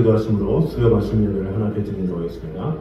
기도하심으로 수요 말씀 예배를 하나님께 드리도록 하겠습니다.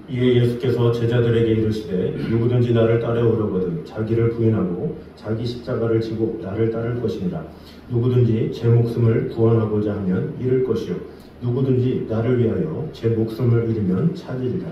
이에 예수께서 제자들에게 이르시되 누구든지 나를 따라오려거든 자기를 부인하고 자기 십자가를 지고 나를 따를 것이니라. 누구든지 제 목숨을 구원하고자 하면 잃을 것이요 누구든지 나를 위하여 제 목숨을 잃으면 찾으리라.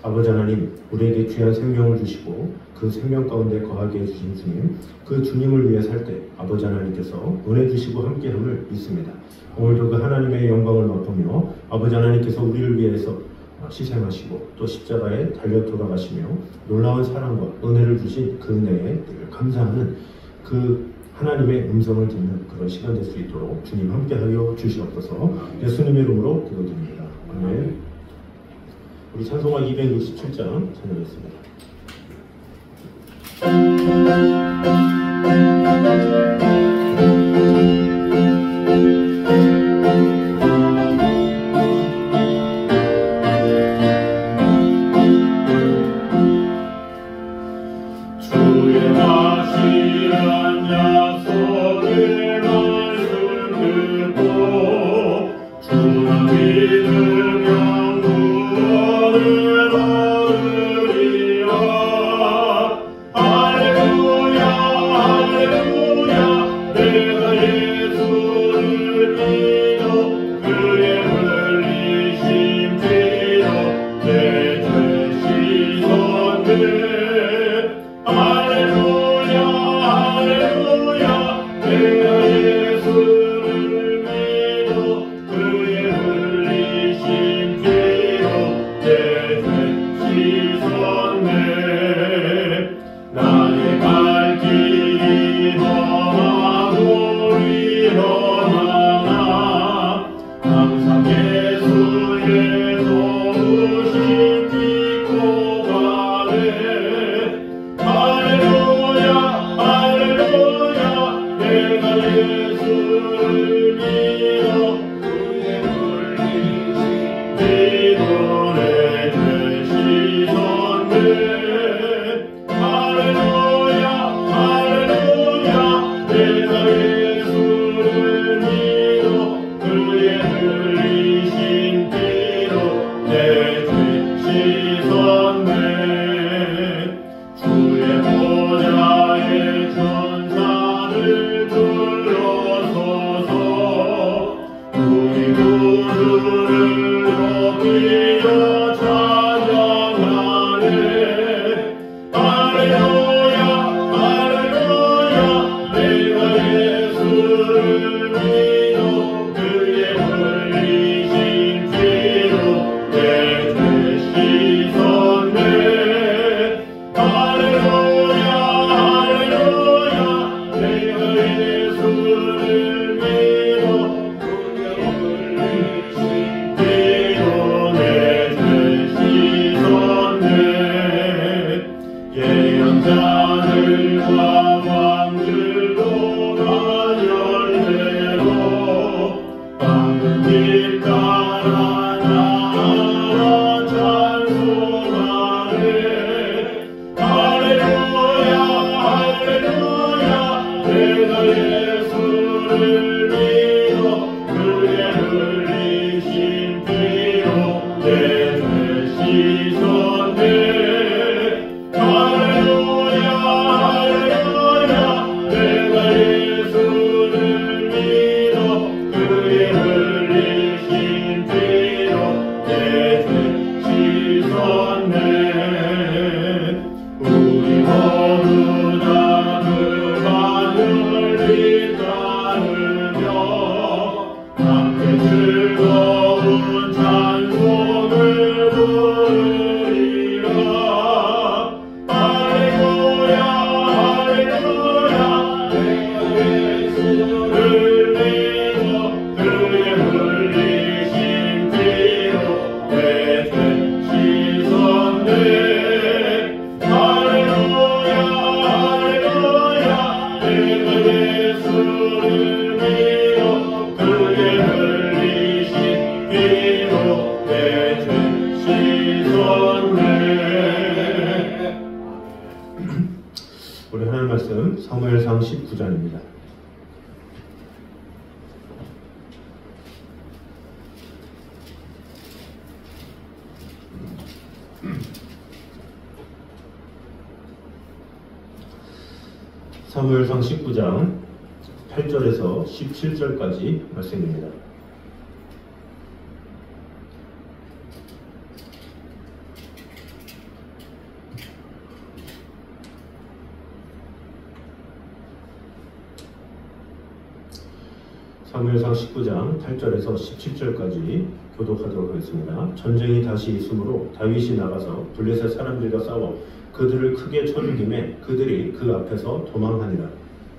아버지 하나님, 우리에게 귀한 생명을 주시고 그 생명 가운데 거하게 해주신 주님, 그 주님을 위해 살 때 아버지 하나님께서 보내주시고 함께함을 믿습니다. 오늘도 그 하나님의 영광을 맛보며 아버지 하나님께서 우리를 위해서 희생하시고 또 십자가에 달려 돌아가시며 놀라운 사랑과 은혜를 주신 그 은혜에 늘 감사하는 그 하나님의 음성을 듣는 그런 시간 될 수 있도록 주님 함께하여 주시옵소서. 예수님의 이름으로 기도드립니다. 아멘. 우리 찬송가 267장 찬양했습니다. 할렐루야 말씀 사무엘상 19장입니다. 사무엘상 19장 8절에서 17절까지 말씀입니다. 사무엘상 19장 8절에서 17절까지 교독하도록 하겠습니다. 전쟁이 다시 있으므로 다윗이 나가서 블레셋 사람들과 싸워 그들을 크게 쳐 죽이매 그들이 그 앞에서 도망하니라.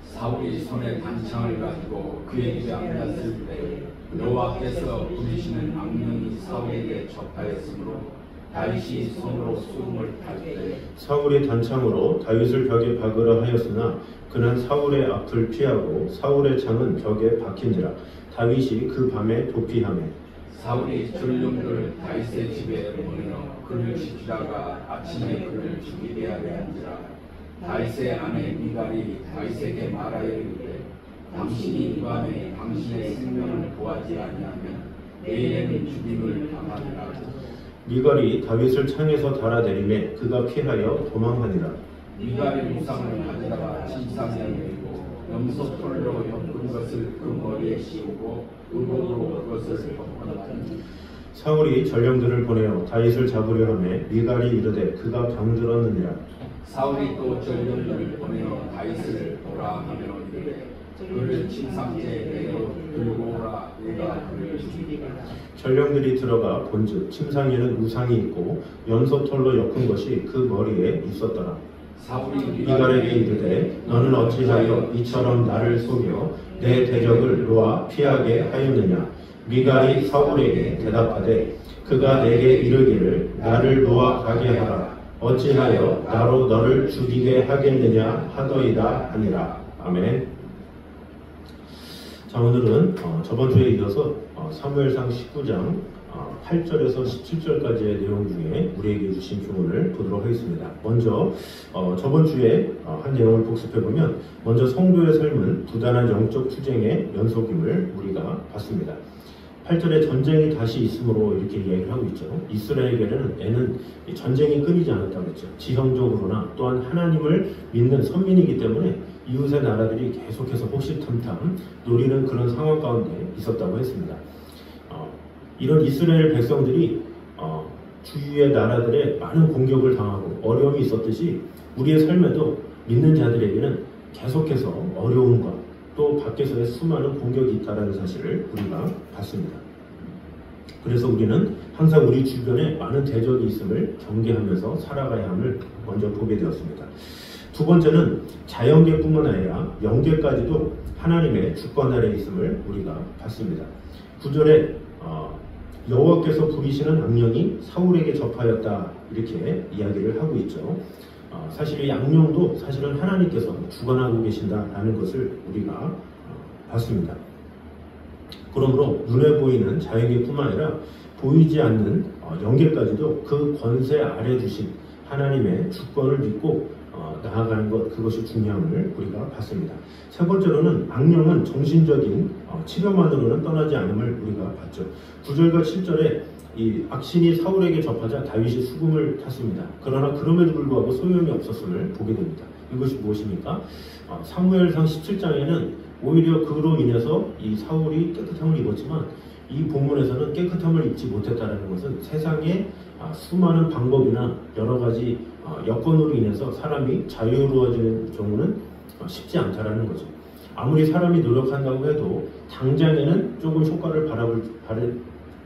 사울이 손에 단창을 가지고 그에게 앉았을 때 여호와께서 부리시는 악령이 사울에게 접하였으므로 다윗이 손으로 수금을 탈 때 사울이 단창으로 다윗을 벽에 박으라 하였으나 그는 사울의 앞을 피하고 사울의 창은 벽에 박힌지라. 다윗이 그 밤에 도피하매 사울이 전령들을 다윗의 집에 보내어 그를 지키다가 아침에 그를 죽이게 하려 한지라. 다윗의 아내 미갈이 다윗에게 말하여 이르되 당신이 이 밤에 당신의 생명을 구하지 아니하면 내일에는 죽임을 당하리라. 미갈이 다윗을 창에서 달아내리매 그가 피하여 도망하니라. 미갈이 우상을 가져다가 침상에 내리고 염소털로 엮은 것을 그 머리에 씌우고 의복으로 그것을 덮어놨더니 사울이 전령들을 보내어 다윗을 잡으려 하매 미갈이 이르되 그가 병들었느니라. 사울이 또 전령들을 보내어 다윗을 보라 하며 이르되 그를 침상째에 내어 들고 오라. 내가 그를 죽이리라. 전령들이 들어가 본즉 침상에는 우상이 있고 염소털로 엮은 것이 그 머리에 있었더라. 사울이 미갈에게 이르되 너는 어찌하여 이처럼 나를 속여 내 대적을 놓아 피하게 하였느냐. 미갈이 사울에게 대답하되 그가 내게 이르기를 나를 놓아 가게 하라. 어찌하여 나로 너를 죽이게 하겠느냐 하더이다 하니라. 아멘. 자, 오늘은 저번 주에 이어서 사무엘상 19장 8절에서 17절까지의 내용 중에 우리에게 주신 교훈을 보도록 하겠습니다. 먼저 저번 주에 한 내용을 복습해보면 먼저 성도의 삶은 부단한 영적 투쟁의 연속임을 우리가 봤습니다. 8절에 전쟁이 다시 있으므로 이렇게 이야기를 하고 있죠. 이스라엘에게는 전쟁이 끊이지 않았다고 했죠. 지형적으로나 또한 하나님을 믿는 선민이기 때문에 이웃의 나라들이 계속해서 호시탐탐 노리는 그런 상황 가운데 있었다고 했습니다. 이런 이스라엘 백성들이 주위의 나라들의 많은 공격을 당하고 어려움이 있었듯이 우리의 삶에도 믿는 자들에게는 계속해서 어려움과 또 밖에서의 수많은 공격이 있다는 사실을 우리가 봤습니다. 그래서 우리는 항상 우리 주변에 많은 대적이 있음을 경계하면서 살아가야 함을 먼저 보게 되었습니다. 두 번째는 자연계뿐만 아니라 영계까지도 하나님의 주권 아래 있음을 우리가 봤습니다. 9절에 여호와께서 부리시는 악령이 사울에게 접하였다 이렇게 이야기를 하고 있죠. 사실 이 악령도 사실은 하나님께서 주관하고 계신다라는 것을 우리가 봤습니다. 그러므로 눈에 보이는 자연계뿐만 아니라 보이지 않는 영계까지도 그 권세 아래 두신 하나님의 주권을 믿고 나아가는 것, 그것이 중요함을 우리가 봤습니다. 세 번째로는 악령은 정신적인 치료만으로는 떠나지 않음을 우리가 봤죠. 9절과 7절에 이 악신이 사울에게 접하자 다윗이 수금을 탔습니다. 그러나 그럼에도 불구하고 소용이 없었음을 보게 됩니다. 이것이 무엇입니까? 사무엘상 17장에는 오히려 그로 인해서 이 사울이 깨끗함을 입었지만 이 본문에서는 깨끗함을 입지 못했다는 것은 세상에 수많은 방법이나 여러 가지 여건으로 인해서 사람이 자유로워지는 경우는 쉽지 않다라는 거죠. 아무리 사람이 노력한다고 해도 당장에는 조금 효과를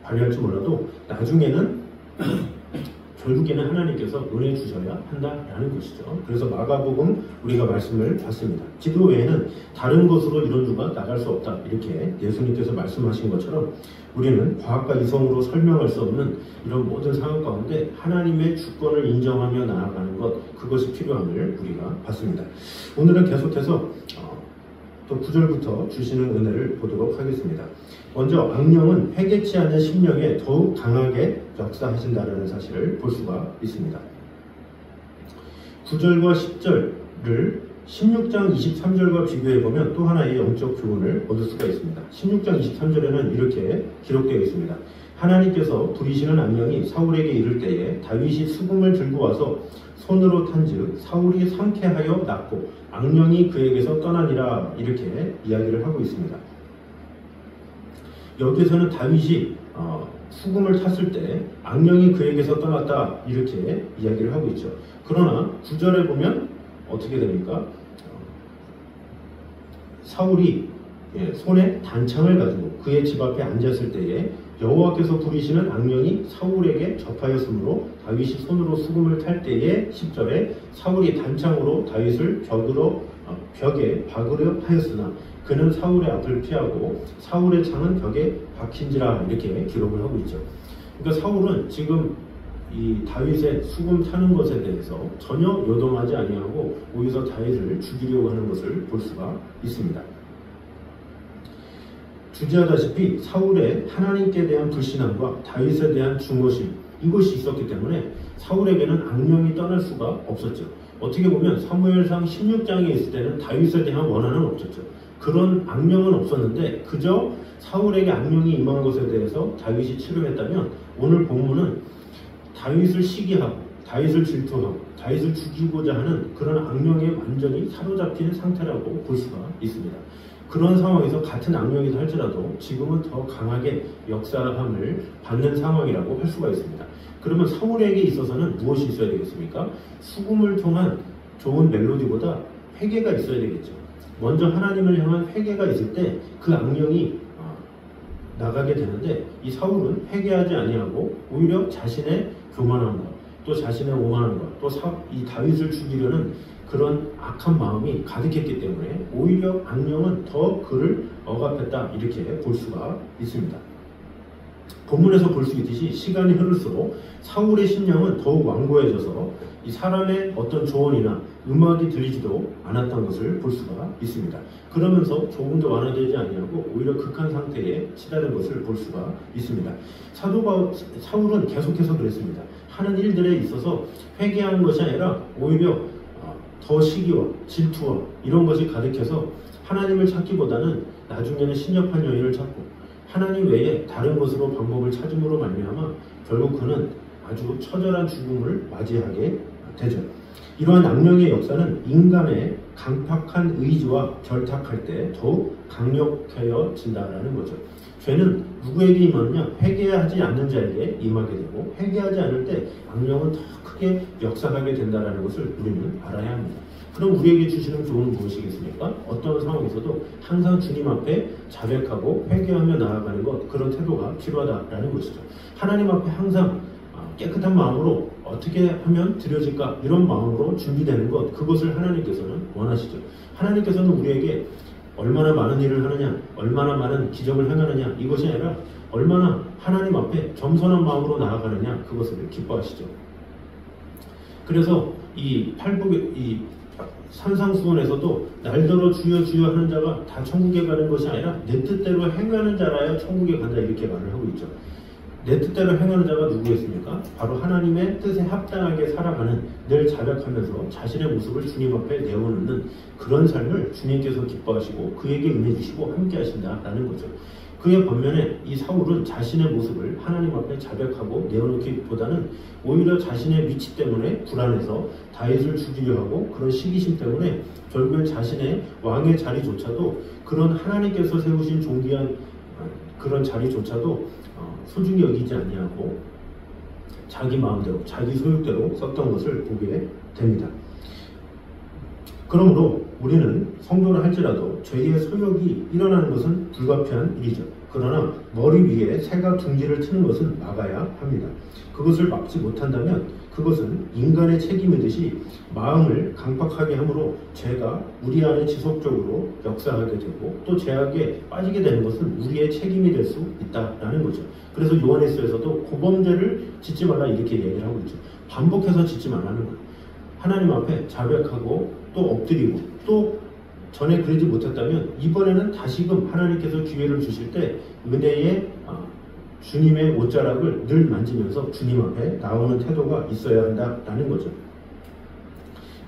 발휘할지 몰라도 나중에는 결국에는 하나님께서 은혜 주셔야 한다라는 것이죠. 그래서 마가복음 우리가 말씀을 봤습니다. 기도 외에는 다른 것으로 이런 누가 나갈 수 없다 이렇게 예수님께서 말씀하신 것처럼 우리는 과학과 이성으로 설명할 수 없는 이런 모든 상황 가운데 하나님의 주권을 인정하며 나아가는 것, 그것이 필요함을 우리가 봤습니다. 오늘은 계속해서 또 9절부터 주시는 은혜를 보도록 하겠습니다. 먼저 악령은 회개치 않는 심령에 더욱 강하게 역사하신다는 사실을 볼 수가 있습니다. 9절과 10절을 16장 23절과 비교해보면 또 하나의 영적 교훈을 얻을 수가 있습니다. 16장 23절에는 이렇게 기록되어 있습니다. 하나님께서 부리시는 악령이 사울에게 이를 때에 다윗이 수금을 들고 와서 손으로 탄즉 사울이 상쾌하여 낫고 악령이 그에게서 떠나니라, 이렇게 이야기를 하고 있습니다. 여기에서는 다윗이 수금을 탔을 때 악령이 그에게서 떠났다, 이렇게 이야기를 하고 있죠. 그러나 9절에 보면 어떻게 됩니까? 사울이 손에 단창을 가지고 그의 집 앞에 앉았을 때에 여호와께서 부리시는 악령이 사울에게 접하였으므로 다윗이 손으로 수금을 탈 때에 10절에 사울이 단창으로 다윗을 벽에 박으려 하였으나 그는 사울의 앞을 피하고 사울의 창은 벽에 박힌지라, 이렇게 기록을 하고 있죠. 그러니까 사울은 지금 이 다윗의 수금 타는 것에 대해서 전혀 요동하지 아니하고 오히려 다윗을 죽이려고 하는 것을 볼 수가 있습니다. 주지하다시피 사울의 하나님께 대한 불신함과 다윗에 대한 중노심, 이것이 있었기 때문에 사울에게는 악령이 떠날 수가 없었죠. 어떻게 보면 사무엘상 16장에 있을 때는 다윗에 대한 원한은 없었죠. 그런 악령은 없었는데 그저 사울에게 악령이 임한 것에 대해서 다윗이 치료했다면, 오늘 본문은 다윗을 시기하고 다윗을 질투하고 다윗을 죽이고자 하는 그런 악령에 완전히 사로잡힌 상태라고 볼 수가 있습니다. 그런 상황에서 같은 악령이다 할지라도 지금은 더 강하게 역사함을 받는 상황이라고 할 수가 있습니다. 그러면 사울에게 있어서는 무엇이 있어야 되겠습니까? 수금을 통한 좋은 멜로디보다 회개가 있어야 되겠죠. 먼저 하나님을 향한 회개가 있을 때 그 악령이 나가게 되는데, 이 사울은 회개하지 아니하고 오히려 자신의 교만함과 또 자신의 오만함과 또 이 다윗을 죽이려는 그런 악한 마음이 가득했기 때문에 오히려 악령은 더 그를 억압했다, 이렇게 볼 수가 있습니다. 본문에서 볼 수 있듯이 시간이 흐를수록 사울의 심령은 더욱 완고해져서 이 사람의 어떤 조언이나 음악이 들리지도 않았던 것을 볼 수가 있습니다. 그러면서 조금도 완화되지 아니하고 오히려 극한 상태에 치달은 것을 볼 수가 있습니다. 사울은 계속해서 그랬습니다. 하는 일들에 있어서 회개하는 것이 아니라 오히려 더 시기와 질투와 이런 것이 가득해서 하나님을 찾기보다는 나중에는 신접한 여인을 찾고 하나님 외에 다른 것으로 방법을 찾음으로 말미암아 결국 그는 아주 처절한 죽음을 맞이하게 되죠. 이러한 악령의 역사는 인간의 강팍한 의지와 결탁할 때 더욱 강력해진다는 거죠. 죄는 누구에게 임하느냐? 회개하지 않는 자에게 임하게 되고, 회개하지 않을 때 악령은 더 크게 역사하게 된다는 것을 우리는 알아야 합니다. 그럼 우리에게 주시는 교훈은 무엇이겠습니까? 어떤 상황에서도 항상 주님 앞에 자백하고 회개하며 나아가는 것, 그런 태도가 필요하다는 것이죠. 하나님 앞에 항상 깨끗한 마음으로 어떻게 하면 드려질까, 이런 마음으로 준비되는 것, 그것을 하나님께서는 원하시죠. 하나님께서는 우리에게 얼마나 많은 일을 하느냐, 얼마나 많은 기적을 행하느냐, 이것이 아니라 얼마나 하나님 앞에 겸손한 마음으로 나아가느냐, 그것을 기뻐하시죠. 그래서 이 산상수훈에서도 날더러 주여 주여 하는 자가 다 천국에 가는 것이 아니라 내 뜻대로 행하는 자라야 천국에 간다, 이렇게 말을 하고 있죠. 내 뜻대로 행하는 자가 누구겠습니까? 바로 하나님의 뜻에 합당하게 살아가는, 늘 자백하면서 자신의 모습을 주님 앞에 내어놓는 그런 삶을 주님께서 기뻐하시고 그에게 은혜 주시고 함께 하신다라는 거죠. 그의 반면에 이 사울은 자신의 모습을 하나님 앞에 자백하고 내어놓기보다는 오히려 자신의 위치 때문에 불안해서 다윗을 죽이려 하고 그런 시기심 때문에 결국엔 자신의 왕의 자리조차도, 그런 하나님께서 세우신 존귀한 그런 자리조차도 소중히 여기지 아니하고 자기 마음대로 자기 소욕대로 썼던 것을 보게 됩니다. 그러므로 우리는 성도를 할지라도 죄의 소욕이 일어나는 것은 불가피한 일이죠. 그러나 머리 위에 새가 둥지를 트는 것은 막아야 합니다. 그것을 막지 못한다면 그것은 인간의 책임이듯이 마음을 강팍하게 함으로 죄가 우리 안에 지속적으로 역사하게 되고 또 죄악에 빠지게 되는 것은 우리의 책임이 될 수 있다라는 거죠. 그래서 요한일서에서도 고범죄를 짓지 말라, 이렇게 얘기를 하고 있죠. 반복해서 짓지 말라는 거예요. 하나님 앞에 자백하고 또 엎드리고 또 전에 그러지 못했다면 이번에는 다시금 하나님께서 기회를 주실 때 은혜의 주님의 옷자락을 늘 만지면서 주님 앞에 나오는 태도가 있어야 한다라는 거죠.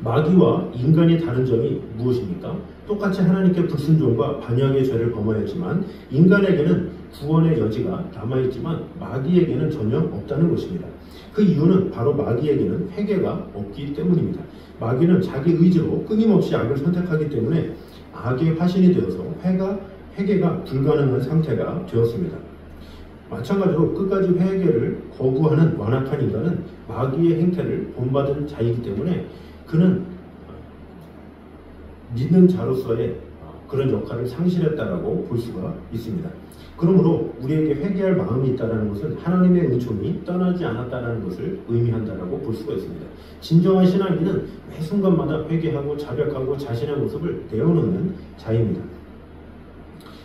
마귀와 인간이 다른 점이 무엇입니까? 똑같이 하나님께 불순종과 반역의 죄를 범하였지만 인간에게는 구원의 여지가 남아있지만 마귀에게는 전혀 없다는 것입니다. 그 이유는 바로 마귀에게는 회개가 없기 때문입니다. 마귀는 자기 의지로 끊임없이 악을 선택하기 때문에 악의 화신이 되어서 회개가 불가능한 상태가 되었습니다. 마찬가지로 끝까지 회개를 거부하는 완악한 인간은 마귀의 행태를 본받은 자이기 때문에 그는 믿는 자로서의 그런 역할을 상실했다라고 볼 수가 있습니다. 그러므로 우리에게 회개할 마음이 있다는 것은 하나님의 은총이 떠나지 않았다는 것을 의미한다라고 볼 수가 있습니다. 진정한 신앙인은 매 순간마다 회개하고 자백하고 자신의 모습을 내어놓는 자입니다.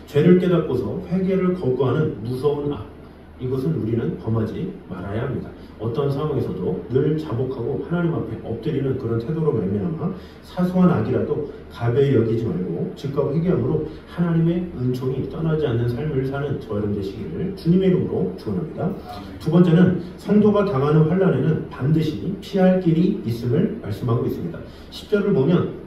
죄를 깨닫고서 회개를 거부하는 무서운 악, 이것은 우리는 범하지 말아야 합니다. 어떤 상황에서도 늘 자복하고 하나님 앞에 엎드리는 그런 태도로 말미암아 사소한 악이라도 가벼이 여기지 말고 즉각 회개함으로 하나님의 은총이 떠나지 않는 삶을 사는 저 여러분 되시기를 주님의 이름으로 축원합니다. 두 번째는 성도가 당하는 환난에는 반드시 피할 길이 있음을 말씀하고 있습니다. 10절을 보면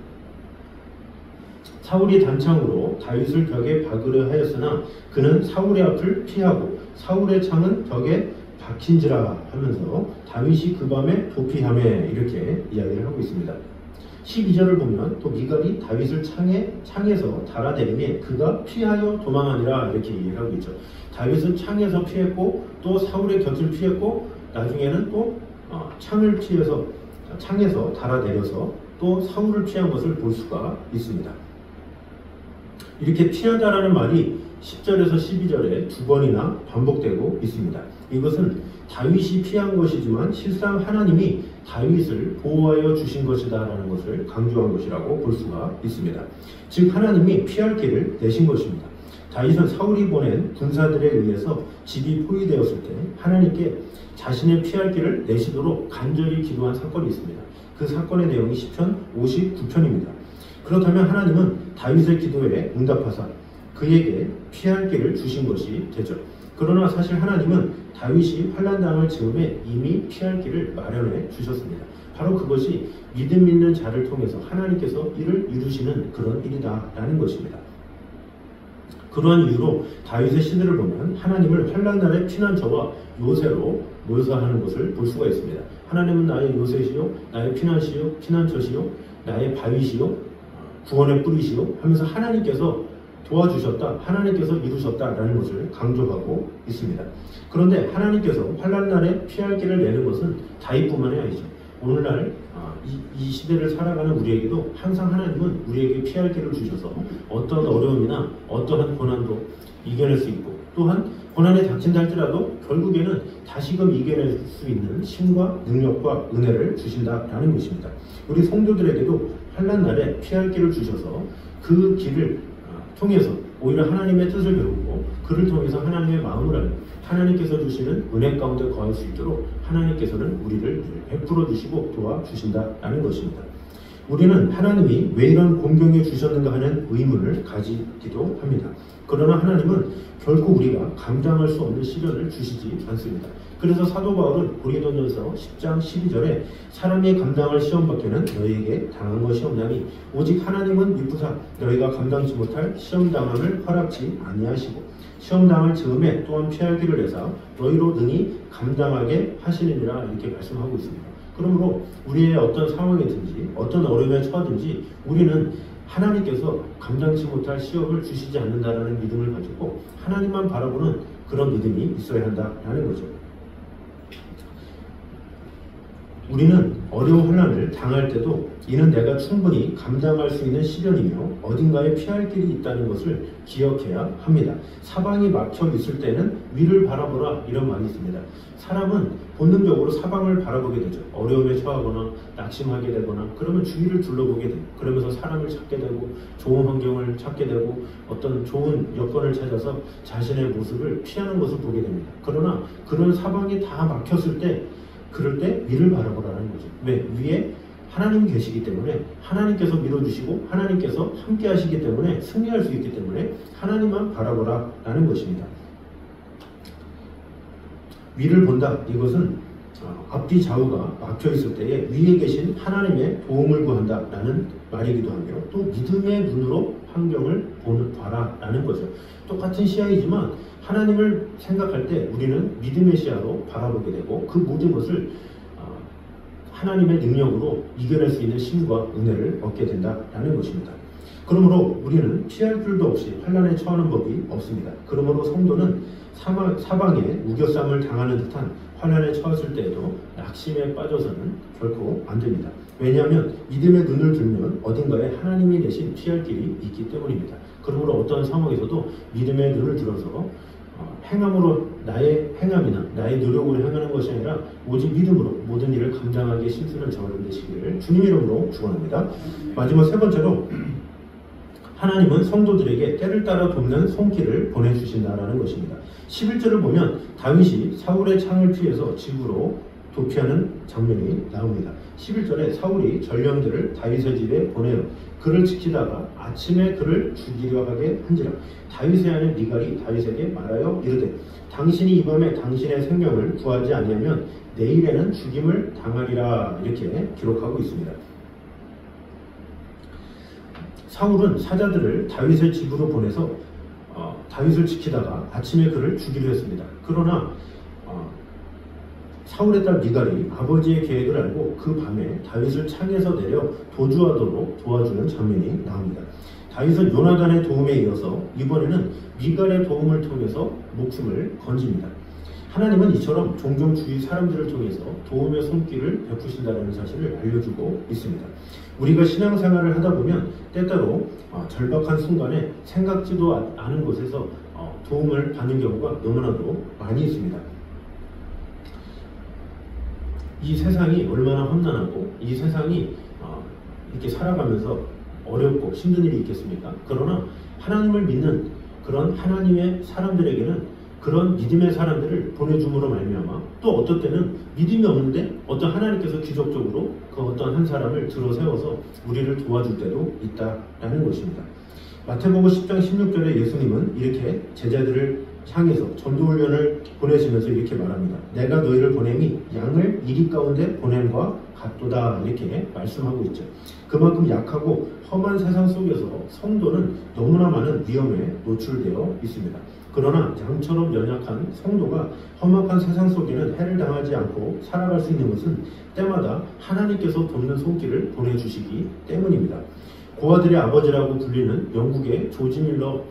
사울이 단창으로 다윗을 벽에 박으려 하였으나 그는 사울의 앞을 피하고 사울의 창은 벽에 박힌지라 하면서 다윗이 그 밤에 도피하매 이렇게 이야기를 하고 있습니다. 12절을 보면 또 미갈이 다윗을 창에서 달아내리매 그가 피하여 도망하니라 이렇게 얘기를 하고 있죠. 다윗은 창에서 피했고 또 사울의 곁을 피했고 나중에는 또 창에서 달아내려서 또 사울을 피한 것을 볼 수가 있습니다. 이렇게 피하다라는 말이 10절에서 12절에 두 번이나 반복되고 있습니다. 이것은 다윗이 피한 것이지만 실상 하나님이 다윗을 보호하여 주신 것이다라는 것을 강조한 것이라고 볼 수가 있습니다. 즉 하나님이 피할 길을 내신 것입니다. 다윗은 사울이 보낸 군사들에 의해서 집이 포위되었을 때 하나님께 자신의 피할 길을 내시도록 간절히 기도한 사건이 있습니다. 그 사건의 내용이 시편 59편입니다. 그렇다면 하나님은 다윗의 기도에 응답하사 그에게 피할 길을 주신 것이 되죠. 그러나 사실 하나님은 다윗이 환난당할 즈음에 이미 피할 길을 마련해 주셨습니다. 바로 그것이 믿음 있는 자를 통해서 하나님께서 이를 이루시는 그런 일이다라는 것입니다. 그러한 이유로 다윗의 시들을 보면 하나님을 환난날의 피난처와 요새로 묘사하는 것을 볼 수가 있습니다. 하나님은 나의 요새시요, 나의 피난처시요, 나의 바위시요, 구원의 뿌리시요 하면서 하나님께서 도와주셨다, 하나님께서 이루셨다라는 것을 강조하고 있습니다. 그런데 하나님께서 환난날에 피할 길을 내는 것은 다윗뿐만이 아니죠. 오늘날 이 시대를 살아가는 우리에게도 항상 하나님은 우리에게 피할 길을 주셔서 어떤 어려움이나 어떠한 고난도 이겨낼 수 있고 또한 고난에 닥친다 할지라도 결국에는 다시금 이겨낼 수 있는 힘과 능력과 은혜를 주신다라는 것입니다. 우리 성도들에게도 환난날에 피할 길을 주셔서 그 길을 통해서 오히려 하나님의 뜻을 배우고 그를 통해서 하나님의 마음을 알고 하나님께서 주시는 은혜 가운데 거할 수 있도록 하나님께서는 우리를 베풀어 주시고 도와주신다라는 것입니다. 우리는 하나님이 왜 이런 공경해 주셨는가 하는 의문을 가지기도 합니다. 그러나 하나님은 결코 우리가 감당할 수 없는 시련을 주시지 않습니다. 그래서 사도 바울은 고린도전서 10장 12절에 사람이 감당할 시험밖에는 너희에게 당한 것이 없나니 오직 하나님은 미쁘사 너희가 감당치 못할 시험당함을 허락지 아니하시고 시험당할 즈음에 또한 피할 길을 내사 너희로 능히 감당하게 하시느니라 이렇게 말씀하고 있습니다. 그러므로 우리의 어떤 상황이든지 어떤 어려움에 처하든지 우리는 하나님께서 감당치 못할 시험을 주시지 않는다라는 믿음을 가지고 하나님만 바라보는 그런 믿음이 있어야 한다라는 거죠. 우리는 어려운 환난을 당할 때도 이는 내가 충분히 감당할 수 있는 시련이며 어딘가에 피할 길이 있다는 것을 기억해야 합니다. 사방이 막혀 있을 때는 위를 바라보라 이런 말이 있습니다. 사람은 본능적으로 사방을 바라보게 되죠. 어려움에 처하거나 낙심하게 되거나 그러면 주위를 둘러보게 돼요. 그러면서 사람을 찾게 되고 좋은 환경을 찾게 되고 어떤 좋은 여건을 찾아서 자신의 모습을 피하는 것을 보게 됩니다. 그러나 그런 사방이 다 막혔을 때 그럴 때 위를 바라보라는 거죠. 왜? 위에 하나님이 계시기 때문에 하나님께서 밀어주시고 하나님께서 함께 하시기 때문에 승리할 수 있기 때문에 하나님만 바라보라 라는 것입니다. 위를 본다. 이것은 앞뒤 좌우가 막혀 있을 때에 위에 계신 하나님의 도움을 구한다라는 말이기도 하며 또 믿음의 눈으로 환경을 봐라라는 거죠. 똑같은 시야이지만 하나님을 생각할 때 우리는 믿음의 시야로 바라보게 되고 그 모든 것을 하나님의 능력으로 이겨낼 수 있는 힘과 은혜를 얻게 된다라는 것입니다. 그러므로 우리는 피할 줄도 없이 환난에 처하는 법이 없습니다. 그러므로 성도는 사방에 우겨쌈을 당하는 듯한 환난에 처했을 때에도 낙심에 빠져서는 결코 안 됩니다. 왜냐하면 믿음의 눈을 들면 어딘가에 하나님이 내신 피할 길이 있기 때문입니다. 그러므로 어떤 상황에서도 믿음의 눈을 들어서 행함으로 나의 행함이나 나의 노력으로 행하는 것이 아니라 오직 믿음으로 모든 일을 감당하기에 힘쓰는 저를 되시기를 주님의 이름으로 축원합니다. 마지막 세 번째로 하나님은 성도들에게 때를 따라 돕는 손길을 보내주신다라는 것입니다. 11절을 보면 다윗이 사울의 창을 피해서 집으로 도피하는 장면이 나옵니다. 11절에 사울이 전령들을 다윗의 집에 보내어 그를 지키다가 아침에 그를 죽이려 하게 한지라 다윗의 아내 미갈이 다윗에게 말하여 이르되 당신이 이 밤에 당신의 생명을 구하지 아니하면 내일에는 죽임을 당하리라 이렇게 기록하고 있습니다. 사울은 사자들을 다윗의 집으로 보내서 다윗을 지키다가 아침에 그를 죽이려 했습니다. 그러나 사울의 딸 미갈이 아버지의 계획을 알고 그 밤에 다윗을 창에서 내려 도주하도록 도와주는 장면이 나옵니다. 다윗은 요나단의 도움에 이어서 이번에는 미갈의 도움을 통해서 목숨을 건집니다. 하나님은 이처럼 종종 주위 사람들을 통해서 도움의 손길을 베푸신다는 사실을 알려주고 있습니다. 우리가 신앙생활을 하다 보면 때때로 절박한 순간에 생각지도 않은 곳에서 도움을 받는 경우가 너무나도 많이 있습니다. 이 세상이 얼마나 험난하고 이 세상이 이렇게 살아가면서 어렵고 힘든 일이 있겠습니까? 그러나 하나님을 믿는 그런 하나님의 사람들에게는 그런 믿음의 사람들을 보내줌으로 말미암아 또 어떨 때는 믿음이 없는데 어떤 하나님께서 기적적으로 그 어떤 한 사람을 들어 세워서 우리를 도와줄 때도 있다라는 것입니다. 마태복음 10장 16절에 예수님은 이렇게 제자들을 향해서 전도훈련을 보내시면서 이렇게 말합니다. 내가 너희를 보냄이 양을 이리 가운데 보냄과 같도다 이렇게 말씀하고 있죠. 그만큼 약하고 험한 세상 속에서 성도는 너무나 많은 위험에 노출되어 있습니다. 그러나 양처럼 연약한 성도가 험악한 세상 속에는 해를 당하지 않고 살아갈 수 있는 것은 때마다 하나님께서 돕는 손길을 보내주시기 때문입니다. 고아들의 아버지라고 불리는 영국의 조지 밀러는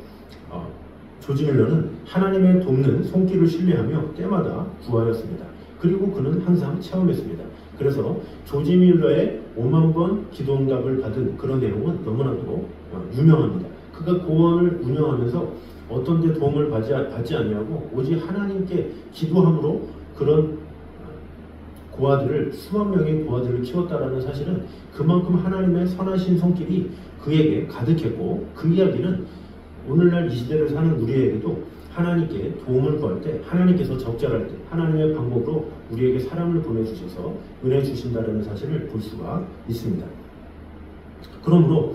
하나님의 돕는 손길을 신뢰하며 때마다 구하였습니다. 그리고 그는 항상 체험했습니다. 그래서 조지 밀러의 5만 번 기도응답을 받은 그런 내용은 너무나도 유명합니다. 그가 고원을 운영하면서 어떤 데 도움을 받지 아니하고 오직 하나님께 기도함으로 그런 고아들을 수만 명의 고아들을 키웠다라는 사실은 그만큼 하나님의 선하신 손길이 그에게 가득했고 그 이야기는 오늘날 이 시대를 사는 우리에게도 하나님께 도움을 구할 때 하나님께서 적절할 때 하나님의 방법으로 우리에게 사람을 보내주셔서 은혜 주신다는 사실을 볼 수가 있습니다. 그러므로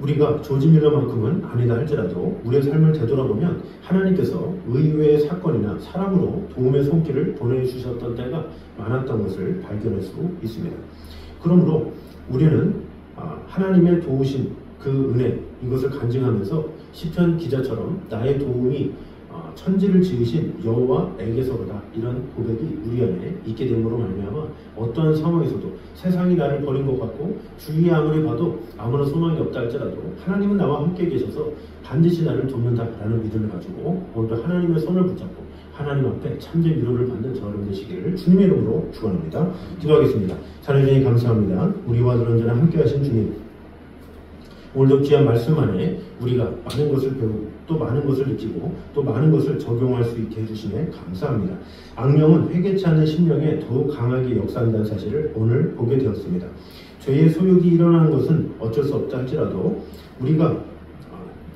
우리가 조지 밀러만큼은 아니다 할지라도 우리의 삶을 되돌아보면 하나님께서 의외의 사건이나 사람으로 도움의 손길을 보내주셨던 때가 많았던 것을 발견할 수 있습니다. 그러므로 우리는 하나님의 도우신 그 은혜 이것을 간증하면서 시편 기자처럼 나의 도움이 천지를 지으신 여호와에게서로다 이런 고백이 우리 안에 있게 됨으로 말미암아 어떠한 상황에서도 세상이 나를 버린 것 같고 주위에 아무리 봐도 아무런 소망이 없다 할지라도 하나님은 나와 함께 계셔서 반드시 나를 돕는다라는 믿음을 가지고 오늘도 하나님의 손을 붙잡고 하나님 앞에 참된 위로를 받는 저 여러분 되시기를 주님의 이름으로 축원합니다. 기도하겠습니다. 사랑해 주님 감사합니다. 우리와 늘 언제나 함께 하신 주님, 오늘도 귀한 말씀 안에 우리가 많은 것을 배우고 또 많은 것을 느끼고 또 많은 것을 적용할 수 있게 해주시네 감사합니다. 악령은 회개치 않는 심령에 더욱 강하게 역사한다는 사실을 오늘 보게 되었습니다. 죄의 소욕이 일어나는 것은 어쩔 수 없다 할지라도 우리가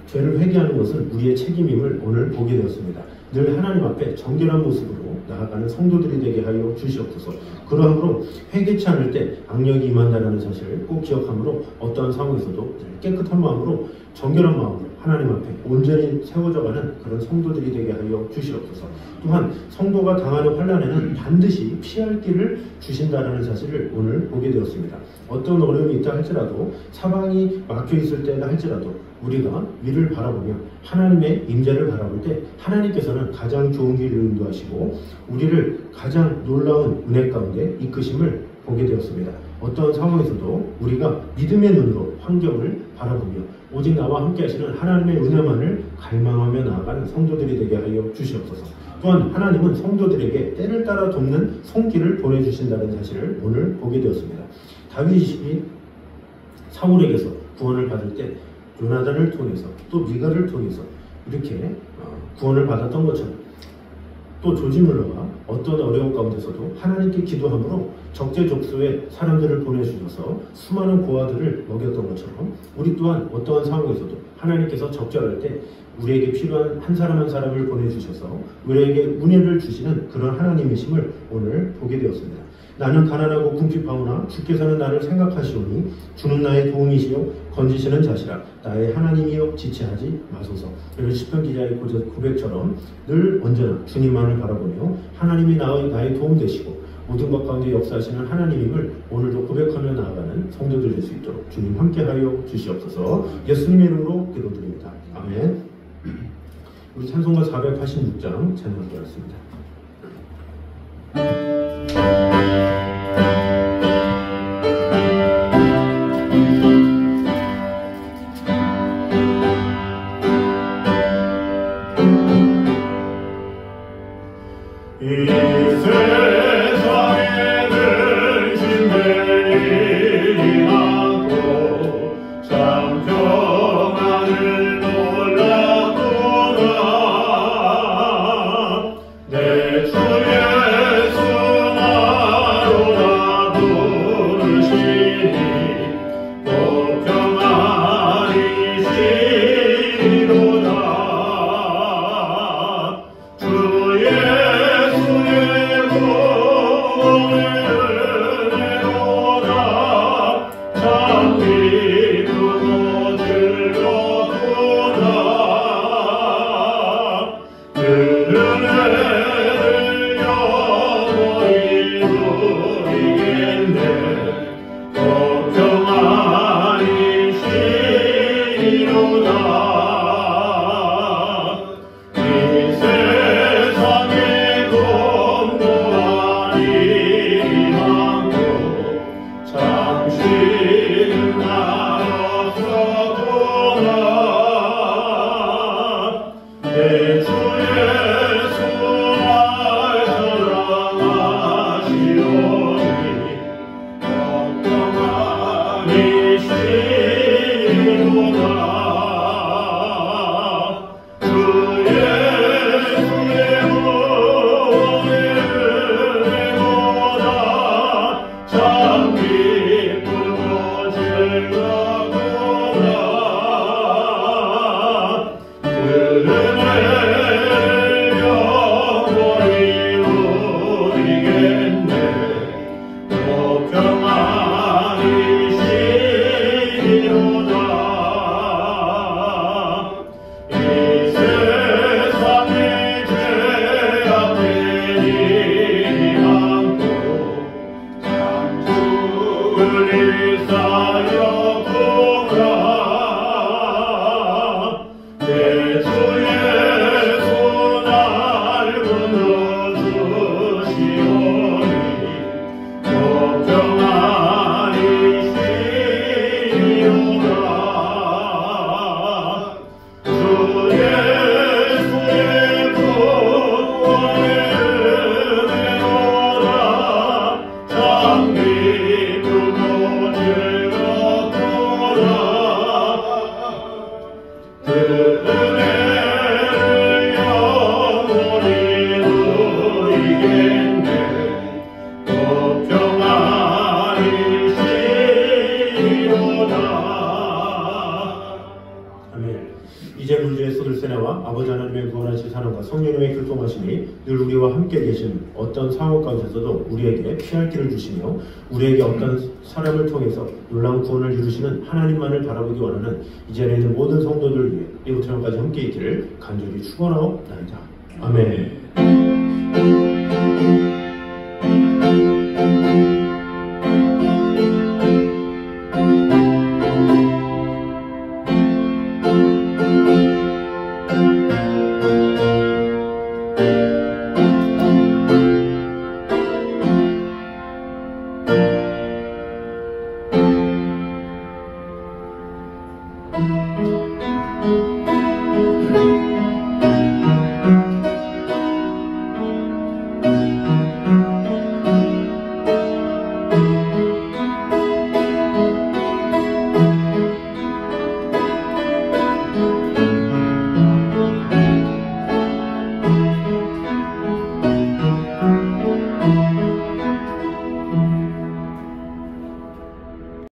죄를 회개하는 것은 우리의 책임임을 오늘 보게 되었습니다. 늘 하나님 앞에 정결한 모습으로 나아가는 성도들이 되게 하여 주시옵소서. 그러함으로 회개치 않을 때 악력이 임한다는 사실을 꼭 기억하므로 어떠한 상황에서도 깨끗한 마음으로 정결한 마음으로 하나님 앞에 온전히 세워져가는 그런 성도들이 되게 하여 주시옵소서. 또한 성도가 당하는 환난에는 반드시 피할 길을 주신다는 사실을 오늘 보게 되었습니다. 어떤 어려움이 있다 할지라도, 사방이 막혀 있을 때다 할지라도 우리가 위를 바라보며 하나님의 임재를 바라볼 때 하나님께서는 가장 좋은 길을 인도하시고 우리를 가장 놀라운 은혜 가운데 이끄심을 보게 되었습니다. 어떤 상황에서도 우리가 믿음의 눈으로 환경을 바라보며 오직 나와 함께 하시는 하나님의 은혜만을 갈망하며 나아가는 성도들이 되게 하여 주시옵소서. 또한 하나님은 성도들에게 때를 따라 돕는 손길을 보내주신다는 사실을 오늘 보게 되었습니다. 다윗이 사울에게서 구원을 받을 때 요나단을 통해서 또 미가를 통해서 이렇게 구원을 받았던 것처럼, 또 조지 물러가 어떤 어려움 가운데서도 하나님께 기도함으로 적재적소에 사람들을 보내주셔서 수많은 고아들을 먹였던 것처럼 우리 또한 어떠한 상황에서도 하나님께서 적절할 때 우리에게 필요한 한 사람 한 사람을 보내주셔서 우리에게 은혜를 주시는 그런 하나님이심을 오늘 보게 되었습니다. 나는 가난하고 궁핍하오나 주께서는 나를 생각하시오니 주는 나의 도움이시요 건지시는 자시라. 나의 하나님이여 지체하지 마소서. 이런 시편 기자의 고백처럼 늘 언제나 주님만을 바라보며 하나님이 나의 도움 되시고 모든 것 가운데 역사하시는 하나님임을 오늘도 고백하며 나아가는 성도들 될 수 있도록 주님 함께하여 주시옵소서. 예수님의 이름으로 기도드립니다. 아멘. 우리 찬송가 486장 찬양하겠습니다. 이제 우주의 쏟을세나와 아버지 하나님의 구원하신 사랑과 성령님의 교통하심이 늘 우리와 함께 계신 어떤 상황 가운데서도 우리에게 피할 길을 주시며 우리에게 어떤 사람을 통해서 놀라운 구원을 이루시는 하나님만을 바라보기 원하는 이 자리에 있는 모든 성도들 위해 이곳처럼까지 함께 있기를 간절히 축원하옵나이다. 아멘.